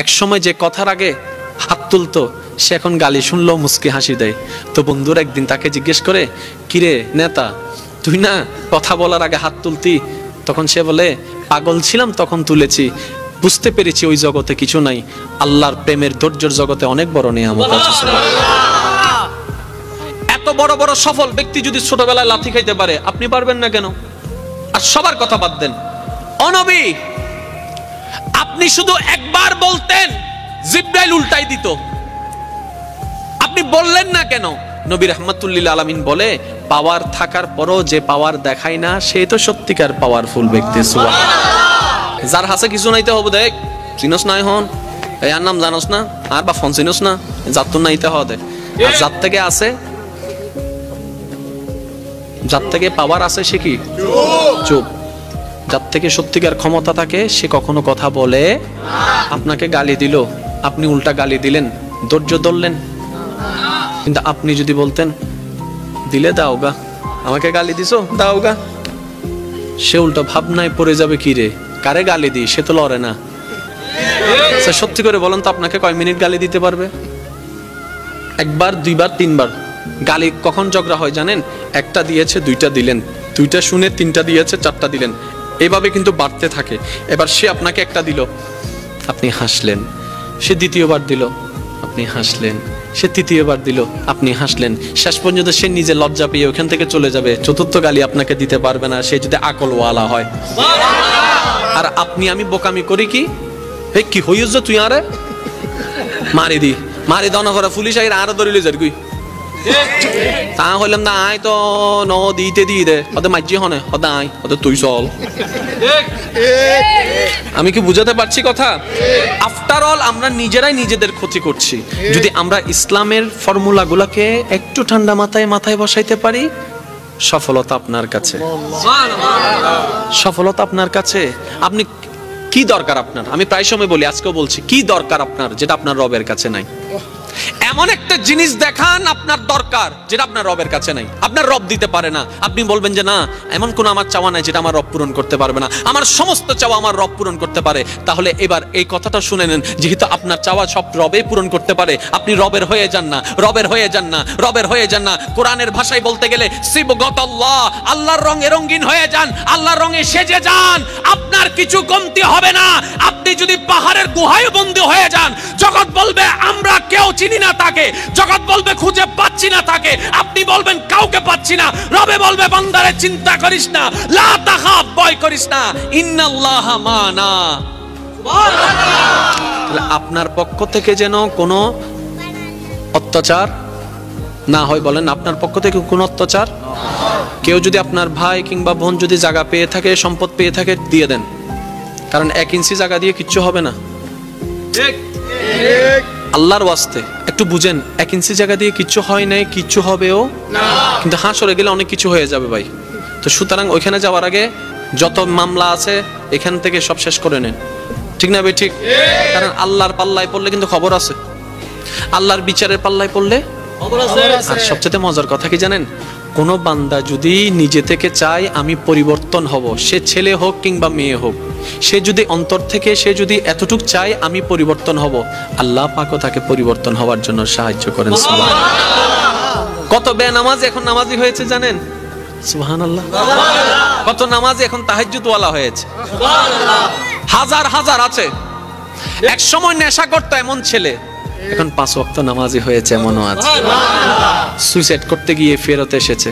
এক সময় যে কথার আগে হাত তুলতো সে এখন গালি শুনলেও মুস্কি হাসি দেয়। তো বন্ধুর একদিন তাকে জিজ্ঞেস করে, কিরে নেতা, তুই না কথা বলার আগে হাত তুলতি? তখন সে বলে, পাগল ছিলাম তখন তুলেছি, বুঝতে পেরেছি ওই জগতে কিছু নাই, আল্লাহর প্রেমের ধৈর্যের জগতে অনেক বড় নিয়ামত আছে। এত বড় বড় সফল ব্যক্তি যদি ছোটবেলায় লাথি খাইতে পারে, আপনি পারবেন না কেন? আর সবার কথা বাদ দেন, ও নবী, আপনি শুধু একবার বলতেন জিবরাইল উল্টাই দিত, আপনি বললেন না কেন? নবী রাহমাতুল লিল আলামিন বলে, পাওয়ার থাকার পরও যে পাওয়ার দেখায় না সে তো সত্যিকার পাওয়ারফুল ব্যক্তি। সুবহানাল্লাহ। যার হাসে কিছু নাইতে হবে, দেখ চিনস নাই হন, এই আর নাম জানোস না, আর বা ফোন চিনস না, যার তো নাইতে হবে। আর যার থেকে আছে, যার থেকে পাওয়ার আছে সে কি চুপ। যার থেকে সত্যিকার ক্ষমতা থাকে সে কখনো কথা বলে। আপনাকে গালি দিল, আপনি উল্টা গালি দিলেন, ধৈর্য ধরলেন। কিন্তু আপনি যদি বলতেন, দিলে দাও গা, আমাকে গালি দিছো দাও গা, সে উল্টা ভাবনায় পড়ে যাবে, কি রে কারে গালি দিই, সে তো লড়ে না। সত্যি করে বলেন তো, আপনাকে কয় মিনিট গালি দিতে পারবে? একবার, দুইবার, তিনবার। গালি কখন ঝগড়া হয় জানেন? একটা দিয়েছে দুইটা দিলেন, দুইটা শুনে তিনটা দিয়েছে চারটা দিলেন, এভাবে কিন্তু বাড়তে থাকে। এবার সে আপনাকে একটা দিল, আপনি হাসলেন, সে দ্বিতীয়বার দিল, আপনি হাসলেন, সে তৃতীয়বার দিল, আপনি হাসলেন, শেষ পর্যন্ত সে নিজে লজ্জা পেয়ে ওখান থেকে চলে যাবে। চতুর্থ গালি আপনাকে দিতে পারবে না, সে যদি আকলওয়ালা হয়। আর আপনি আমি বোকামি করি কি, এই কি হইছ তুই আরে মারি দি, মারি দনা করে পুলিশ আরো ধরিলে যার গুই তা হইলাম না, আয় তো ন দিতে দিয়ে দে, ওদের মাঝি হনে ওদের আয়, ওদের তুই চল। আমি কি বুঝাতে পারছি কথা? আফটার অল আমরা নিজেরাই নিজেদের ক্ষতি করছি। যদি আমরা ইসলামের ফর্মুলা গুলাকে একটু ঠান্ডা মাথায় মাথায় বসাইতে পারি, সফলতা আপনার কাছে, সফলতা আপনার কাছে। আপনি কি দরকার আপনার? আমি প্রায় সময় বলি, আজকেও বলছি, কি দরকার আপনার যেটা আপনার রবের কাছে নাই? এমন একটা জিনিস দেখান আপনার দরকার যেটা আপনার রবের কাছে নাই, আপনার রব দিতে পারে না। আপনি বলবেন যে না, এমন কোন আমার চাওয়া নাই যেটা আমার রব পূরণ করতে পারবে না, আমার সমস্ত চাওয়া আমার রব পূরণ করতে পারে। তাহলে এবার এই কথাটা শুনে নেন, যেহেতু আপনার চাওয়া সব রবে পূরণ করতে পারে, আপনি রবের হয়ে যান না, রবের হয়ে যান না, রবের হয়ে যান না। কোরআনের ভাষায় বলতে গেলে সিবগাতাল্লাহ, আল্লাহর রঙে রঙিন হয়ে যান, আল্লাহর রঙে সেজে যান, আপনার কিছু কমতি হবে না। আপনি যদি পাহাড়ের গুহায় বন্দী হয়ে যান, জগৎ বলবে আমরা কেউ চিনি না তাকে, জগৎ বলবে খুঁজে পাচ্ছি না তাকে, আপনি বলবেন কাউকে পাচ্ছি না, রবে বলবে বান্দারে চিন্তা করিস না, লা তাখাফ, ভয় করিস না, ইন্নাল্লাহা মানা। সুবহানাল্লাহ। আপনার পক্ষ থেকে যেন কোনো অত্যাচার না হয়। বলেন, আপনার পক্ষ থেকে কোনো অত্যাচার? কেউ যদি আপনার ভাই কিংবা বোন যদি জায়গা পেয়ে থাকে, সম্পদ পেয়ে থাকে, দিয়ে দেন, কারণ 1 ইঞ্চি জায়গা দিয়ে কিচ্ছু হবে না। ঠিক ঠিক। আল্লাহর ওয়াস্তে একটু বুঝেন, 1 ইঞ্চি জায়গা দিয়ে কিচ্ছু হয় নাই, কিচ্ছু হবেও না, কিন্তু হাসরে গেলে অনেক কিছু হয়ে যাবে ভাই। তো সুতরাং ওইখানে যাওয়ার আগে যত মামলা আছে এখান থেকে সব শেষ করে নেন, ঠিক না ভাই? ঠিক। কারণ আল্লাহর পাল্লায় পড়লে কিন্তু খবর আছে, আল্লাহর বিচারের পাল্লায় পড়লে খবর আছে। আর সবচেয়ে মজার কথা কি জানেন? কোন বান্দা যদি নিজে থেকে চায় আমি পরিবর্তন হব, সে ছেলে হোক কিংবা মেয়ে হোক, সে যদি অন্তর থেকে সে যদি এতটুক চায় আমি পরিবর্তন হব, আল্লাহ পাকও তাকে পরিবর্তন হওয়ার জন্য সাহায্য করেন। সুবহানাল্লাহ। কত বেনামাজি এখন নামাজি হয়েছে জানেন? সুবহানাল্লাহ। কত নামাজি এখন তাহাজ্জুদওয়ালা হয়েছে। সুবহানাল্লাহ। হাজার হাজার আছে। এক সময় নেশা করতো এমন ছেলে, এখন 5 ওয়াক্ত নামাজি হয়েছে এমনও আছে। সুইসাইড করতে গিয়ে ফেরত এসেছে।